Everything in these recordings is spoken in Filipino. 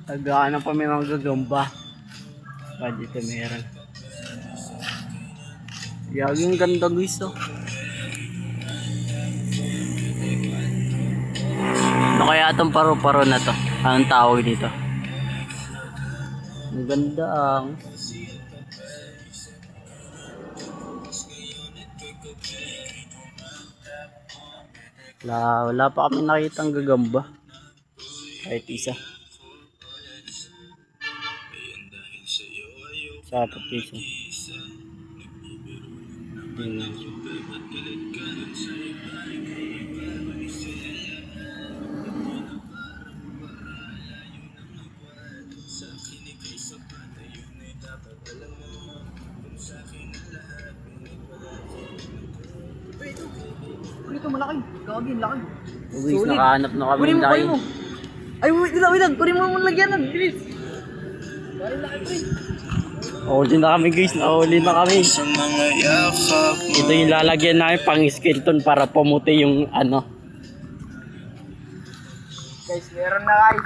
Nagdaan pa may mga gagamba. Dito meron. Yaging ganda guys oh. Ano kaya itong paro-paro na to? Anong tawag dito? Ang ganda ang wala pa kami nakitang gagamba. Kahit isa. Sapot isa. Tingnan siya. Ito malaki. Gagi, laki. Uwis, nakahanap na kami Kunin mo, laki. kunin mo. Ay, wait lang. Kunin mo mong lagyanan. Bilis. Bari laki, pre. Nahuli na kami guys, nahuli na kami. Ito yung lalagyan namin pang skeleton para pumuti yung ano. Guys, meron na guys.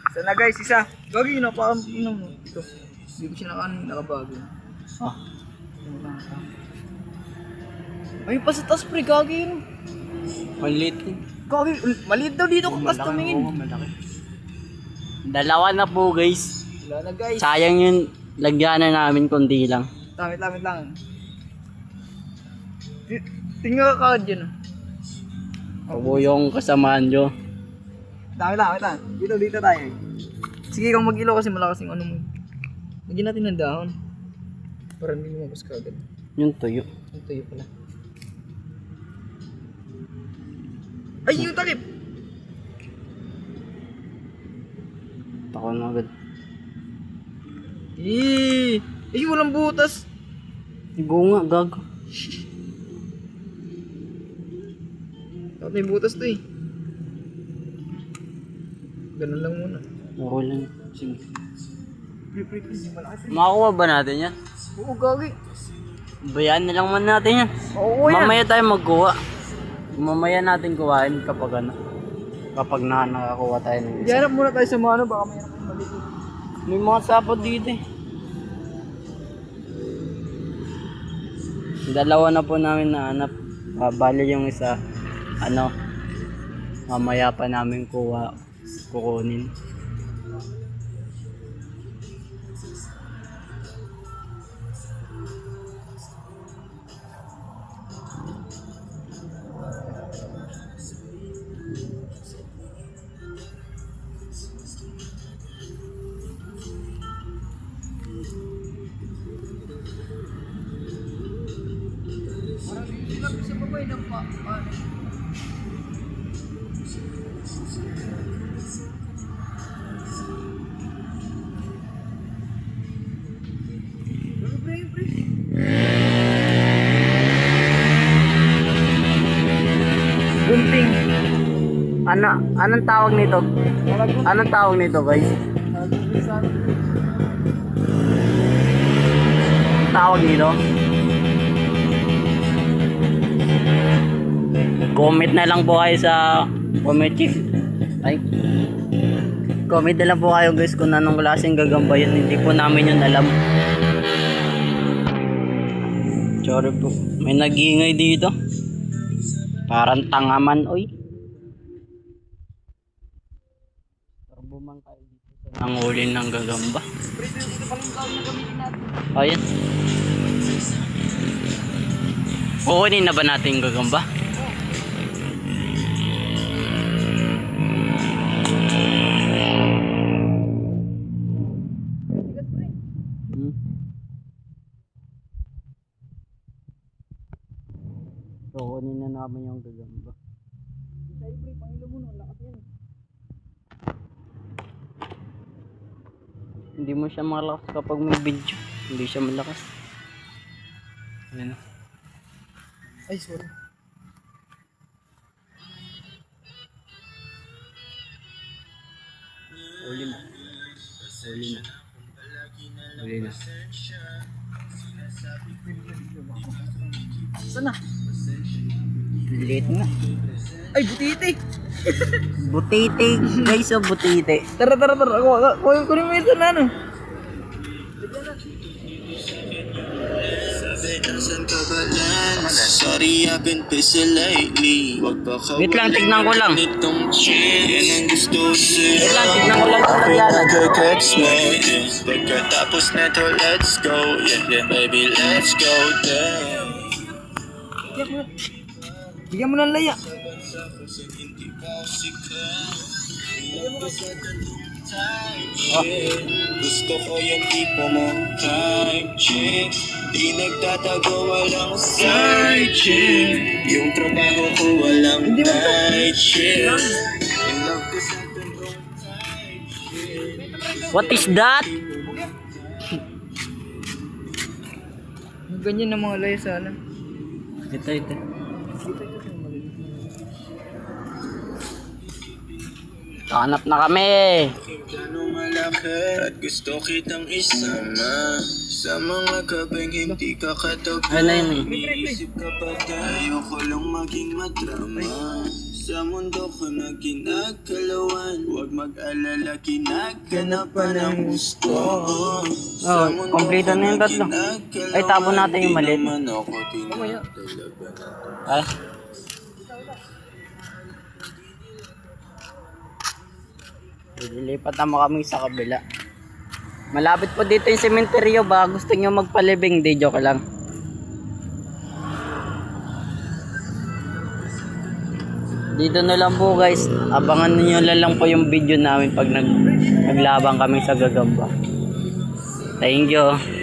Isa na guys, isa. Gagi, napakam mo. Ito. Hindi ko siya nakabago. Ah, Ay, pa sa taas pre, gagi yun. maliit. Gagi, maliit daw dito kung kas tumingin. Malaki. Dalawa na po guys. Wala na guys. Sayang yung lagyanan namin kundi lang. Tamit lang. Tingnan ka dyan. Ako yung kasamaan nyo. Tamit lang. Dito tayo. Sige kang mag-ilaw kasi malakas yung ano mo. Lagyan natin ng dahon. Para hindi lumabas ka agad. Yung tuyo. Yung tuyo pala. Ay, yung takip! Tako na agad. Ay, walang butas. Igo nga, gago. Dapat may butas to eh. Ganun lang muna. Okay lang. Sige. Pre, hindi malakas eh. Makakuha ba natin yan? Oo, gagi. Bayaan na lang man natin yan. Oo, yan. Mamaya tayo magkuha. Mamaya natin kuhain kapag ano. Kapag nakakuha tayo ng isa. Diyanap muna tayo sa mga ano, baka mayroon kang malikot. May mga sapot dito eh. Dalawa na po namin nahanap. Bali yung isa, ano, mamaya pa namin kukunin. Parang sila sa babay ng paano. Pre. Gunting. Anong tawag nito? Anong tawag nito, guys? Tawag nito? Comment na lang po kayo sa comment comment na lang po kayo guys kung anong klaseng gagamba yun. Hindi po namin yun alam. Sorry po. May nag-iingay dito. Parang tangaman, oy. Bumang tayo dito sa nangulin ng gagamba. Pre, dito pala yung tawag na gamitin natin. Ayan. Kukunin na ba natin yung gagamba? Kukunin na namin yung gagamba. Tayo pre, pangilo mo no, lakas yan. Hindi mo siya malakas kapag may video. Hindi siya malakas. Ayan. Ay, sorry. Uli na. Sana? Late na. Ay, butiti. Butite, guys, oh, butite. Tara. Kunin mo ito na ano. Sorry, I've been busy lately. Wag ba ka Wait lang, tignan ko lang. Itong chill, yan ang gusto sa'yo. Wait lang, tignan ko lang sa nagyanan. Nagka-catch mo, yeah. Pagkatapos neto, let's go, yeah. Baby, let's go, down. Bigyan mo ng laya. Gusto ko yung tipo mo type chick. Di nagtatago, walang side chick. Yung trabaho ko walang night shift. In love ko sa ganung type chick. What is that? Ganyan ng mga laya sana. Ito. Hanap na kami. Gano'ng malaki at gusto kitang isama sa mga gabing hindi ka katagpo. Ano na yun eh? Iisip ka pa tayo ko lang maging madrama. Sa mundo ko na ginagalawan, huwag mag-alala, kinaghanap pa ng gusto. Oh, kompleto na yung tatlo. Ay, tapon natin yung maliit. Ah? Lilipat naman kami sa kabila. Malapit po dito yung sementeryo ba? Gusto nyo magpalibing? Di, joke lang. Dito na lang po guys. Abangan nyo lang po yung video namin pag naglabang kami sa Gagamba. Thank you.